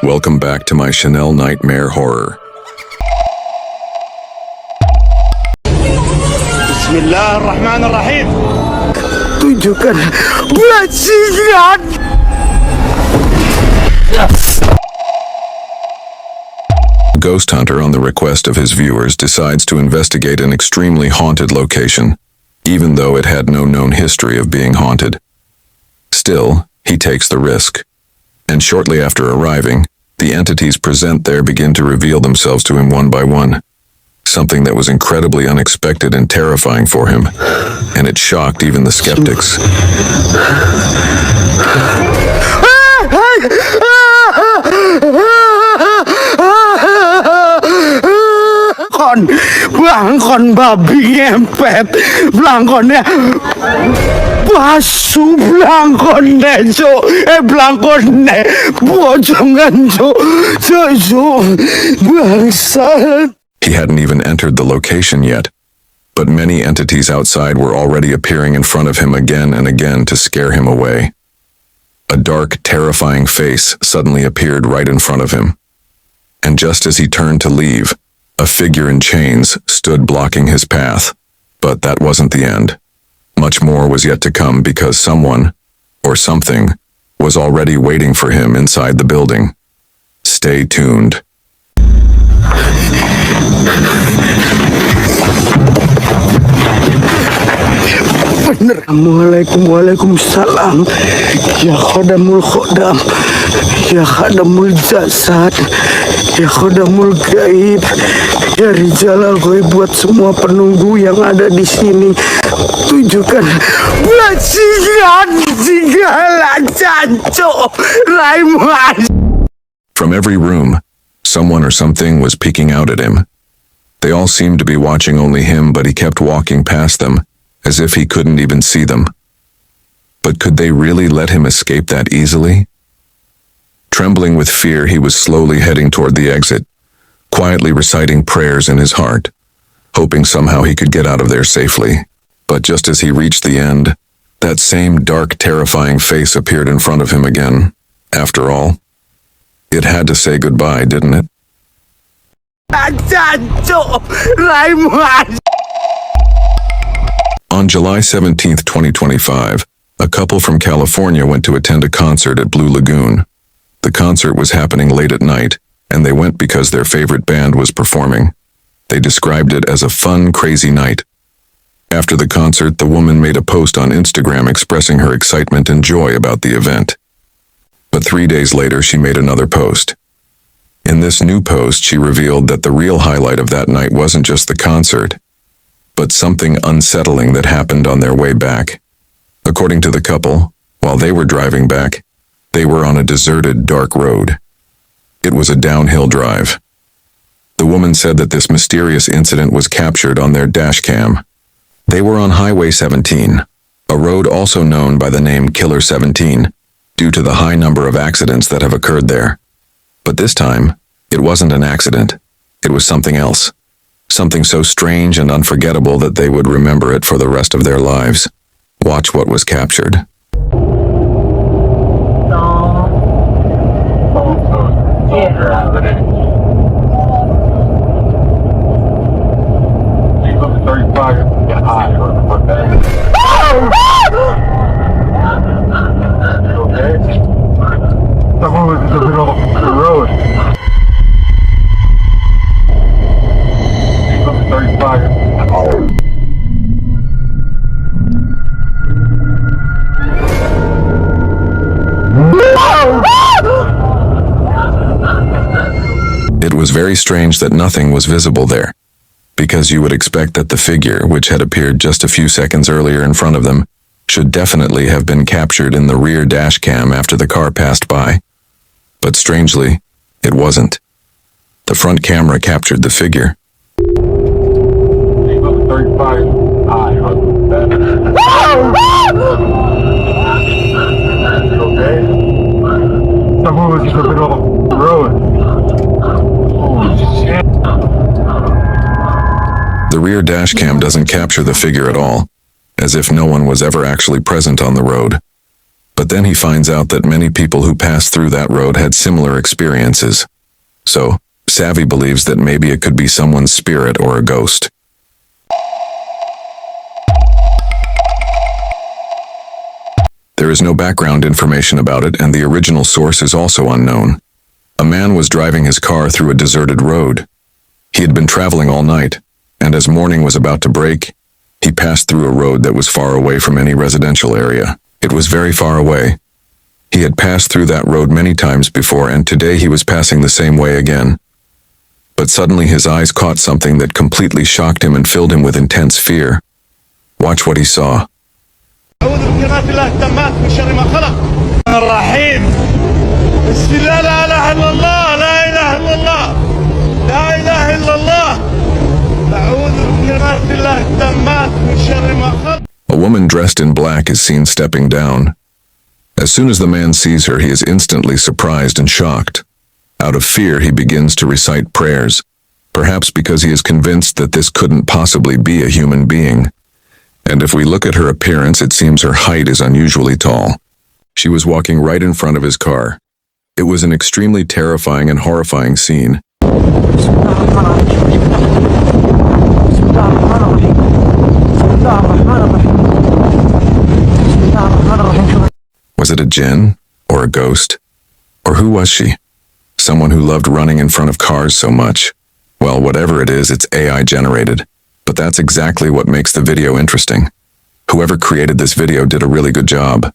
Welcome back to my Chanel Nightmare Horror. Bismillahirrahmanirrahim. Tunjukkan bajingan. A ghost hunter, on the request of his viewers, decides to investigate an extremely haunted location, even though it had no known history of being haunted. Still, he takes the risk. And shortly after arriving, the entities present there begin to reveal themselves to him one by one. Something that was incredibly unexpected and terrifying for him, and it shocked even the skeptics. Belangkon babi ngempet, belangkonnya basuh, belangkonnya cuk, belangkonnya bojongan cuk, bangsat. He hadn't even entered the location yet, but many entities outside were already appearing in front of him again and again to scare him away. A dark, terrifying face suddenly appeared right in front of him, and just as he turned to leave, a figure in chains stood blocking his path. But that wasn't the end. Much more was yet to come because someone, or something, was already waiting for him inside the building. Stay tuned. Waalaikumsalam. Ya khodamul khodam, ya khadamul jasad, ya khodamul gaib, ya rijalal gaib, buat semua penunggu yang ada di sini. Tunjukkan bajingan segala cancok Raiman. From every room, someone or something was peeking out at him. They all seemed to be watching only him, but he kept walking past them, as if he couldn't even see them. But could they really let him escape that easily? Trembling with fear, he was slowly heading toward the exit, quietly reciting prayers in his heart, hoping somehow he could get out of there safely. But just as he reached the end, that same dark, terrifying face appeared in front of him again. After all, it had to say goodbye, didn't it? On July 17, 2025, a couple from California went to attend a concert at Blue Lagoon. The concert was happening late at night, and they went because their favorite band was performing. They described it as a fun, crazy night. After the concert, the woman made a post on Instagram expressing her excitement and joy about the event. But 3 days later, she made another post. In this new post, she revealed that the real highlight of that night wasn't just the concert, but something unsettling that happened on their way back. According to the couple, while they were driving back, they were on a deserted, dark road. It was a downhill drive. The woman said that this mysterious incident was captured on their dash cam. They were on Highway 17, a road also known by the name Killer 17, due to the high number of accidents that have occurred there. But this time, it wasn't an accident. It was something else. Something so strange and unforgettable that they would remember it for the rest of their lives. Watch what was captured. Someone was in the middle of the road. It was very strange that nothing was visible there, because you would expect that the figure, which had appeared just a few seconds earlier in front of them, should definitely have been captured in the rear dash cam after the car passed by. But strangely, it wasn't. The front camera captured the figure. Someone was in the middle of the road. The rear dash cam doesn't capture the figure at all, as if no one was ever actually present on the road. But then he finds out that many people who passed through that road had similar experiences. So, Savvy believes that maybe it could be someone's spirit or a ghost. There is no background information about it, and the original source is also unknown. A man was driving his car through a deserted road. He had been traveling all night, and as morning was about to break, he passed through a road that was far away from any residential area. It was very far away. He had passed through that road many times before, and today he was passing the same way again. But suddenly his eyes caught something that completely shocked him and filled him with intense fear. Watch what he saw. أعوذ بكلمات الله التامات من شر ما خلق. الرحيم. بسم الله لا إله إلا الله لا إله إلا الله لا إله إلا الله. أعوذ بكلمات الله التامات من شر ما خلق. A woman dressed in black is seen stepping down. As soon as the man sees her, he is instantly surprised and shocked. Out of fear, he begins to recite prayers, perhaps because he is convinced that this couldn't possibly be a human being. And if we look at her appearance, it seems her height is unusually tall. She was walking right in front of his car. It was an extremely terrifying and horrifying scene. Was it a Jinn? Or a ghost? Or who was she? Someone who loved running in front of cars so much. Well, whatever it is, it's AI generated. But that's exactly what makes the video interesting. Whoever created this video did a really good job.